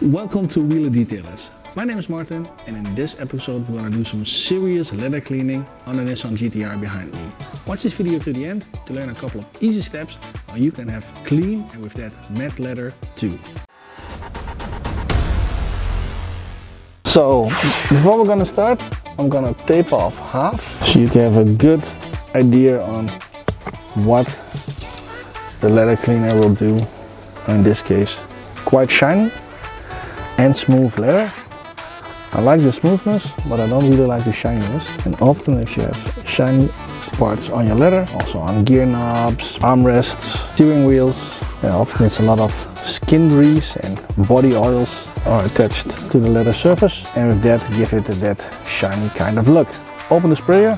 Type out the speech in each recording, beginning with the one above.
Welcome to Wheeler Detailers. My name is Martin, and in this episode we're going to do some serious leather cleaning on the Nissan GTR behind me. Watch this video to the end to learn a couple of easy steps how you can have clean and with that matte leather too. So before we're going to start, I'm going to tape off half so you can have a good idea on what the leather cleaner will do. In this case, quite shiny and smooth leather. I like the smoothness, but I don't really like the shininess. And often if you have shiny parts on your leather, also on gear knobs, armrests, steering wheels, often it's a lot of skin grease and body oils are attached to the leather surface, and with that give it that shiny kind of look. Open the sprayer,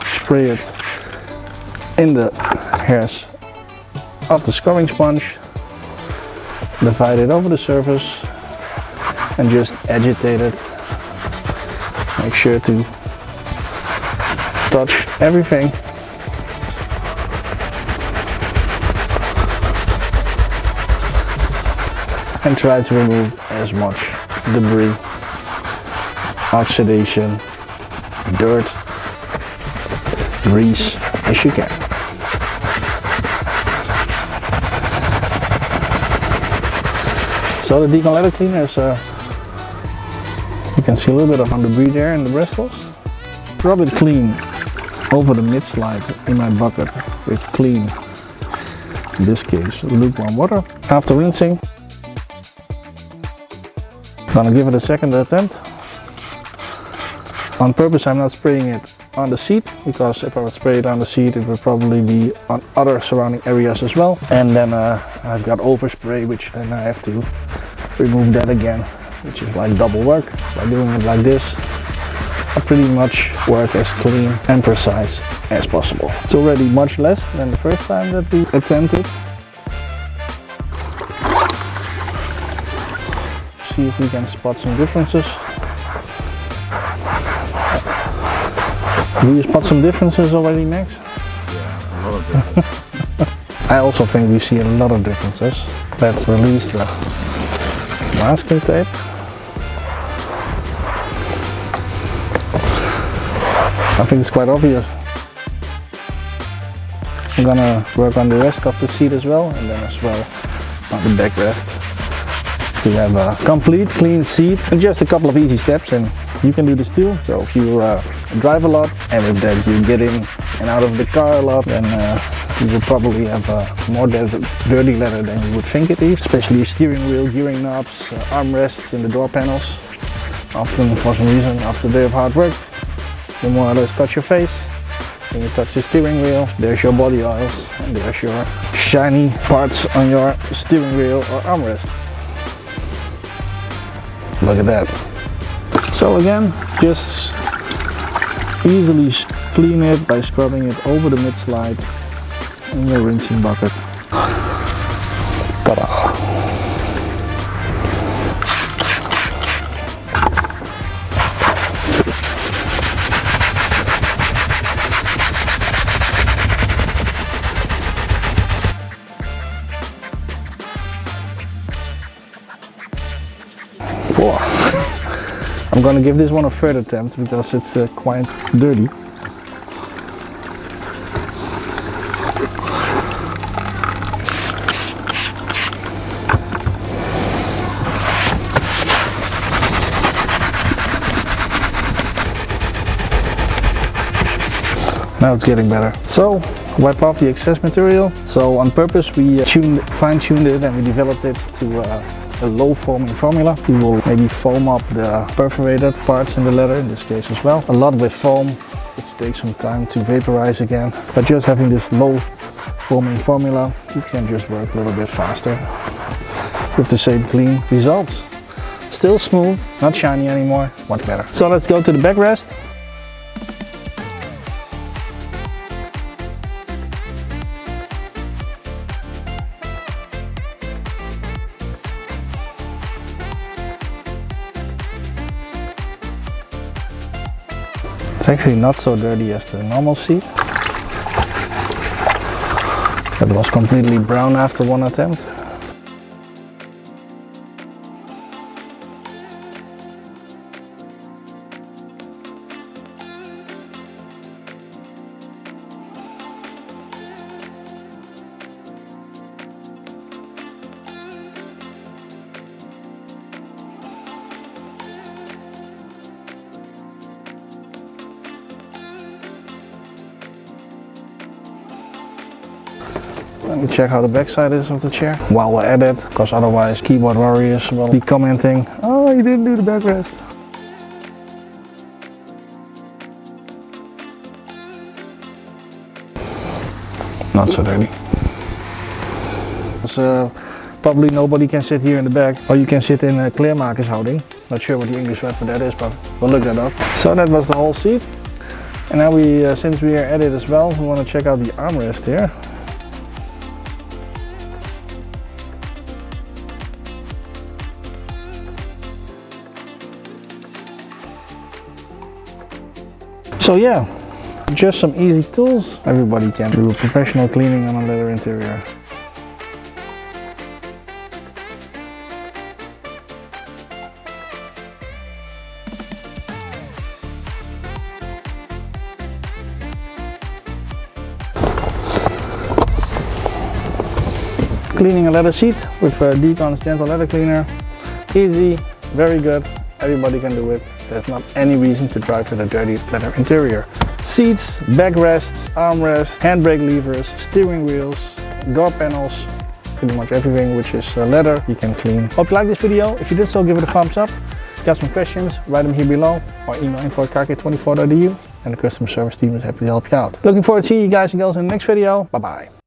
spray it in the hairs of the scrubbing sponge, divide it over the surface and just agitate it. Make sure to touch everything. And try to remove as much debris, oxidation, dirt, grease as you can. So the decon leather cleaner is, you can see a little bit of debris there in the bristles. Rub it clean over the mid-slide in my bucket with clean, in this case, lukewarm water. After rinsing, I'm gonna give it a second attempt. On purpose I'm not spraying it on the seat, because if I would spray it on the seat it would probably be on other surrounding areas as well. And then I've got overspray, which then I have to remove that again, which is like double work. By doing it like this, I pretty much work as clean and precise as possible. It's already much less than the first time that we attempted. See if we can spot some differences. Do you spot some differences already, Max? Yeah, a lot of differences. I also think we see a lot of differences. Let's release the masking tape. I think it's quite obvious. I'm gonna work on the rest of the seat as well, and then as well on the backrest, to have a complete clean seat. And just a couple of easy steps, and you can do this too. So if you drive a lot and with that you get in and out of the car a lot, then you will probably have more dirty leather than you would think it is. Especially steering wheel, gearing knobs, armrests and the door panels. Often for some reason after a day of hard work, you more or less touch your face. When you touch the steering wheel, there's your body oils and there's your shiny parts on your steering wheel or armrest. Look at that. So again, just easily clean it by scrubbing it over the mid-slide in your rinsing bucket. Ta-da! Whoa. I'm gonna give this one a third attempt because it's quite dirty. Now it's getting better. So wipe off the excess material. So on purpose we fine-tuned it and we developed it to a low foaming formula. We will maybe foam up the perforated parts in the leather, in this case as well. A lot with foam, which takes some time to vaporize again. But just having this low foaming formula, you can just work a little bit faster with the same clean results. Still smooth, not shiny anymore, much better. So let's go to the backrest. It's actually not so dirty as the normal seat. But It was completely brown after one attempt. Let me check how the back side is of the chair while we're at it, because otherwise keyboard warriors will be commenting, oh, you didn't do the backrest. Not so dirty. Probably nobody can sit here in the back, or you can sit in a kleermakershouding. Not sure what the English word for that is, but we'll look that up. So that was the whole seat. And now since we are at it as well, we want to check out the armrest here. So yeah, just some easy tools. Everybody can do a professional cleaning on a leather interior. Cleaning a leather seat with Decon's gentle leather cleaner. Easy, very good. Everybody can do it. There's not any reason to drive with a dirty leather interior. Seats, backrests, armrests, handbrake levers, steering wheels, door panels, pretty much everything which is leather you can clean. Hope you liked this video. If you did so, give it a thumbs up. If you got some questions, write them here below or email info@carkit24.eu and the customer service team is happy to help you out. Looking forward to seeing you guys and girls in the next video. Bye bye.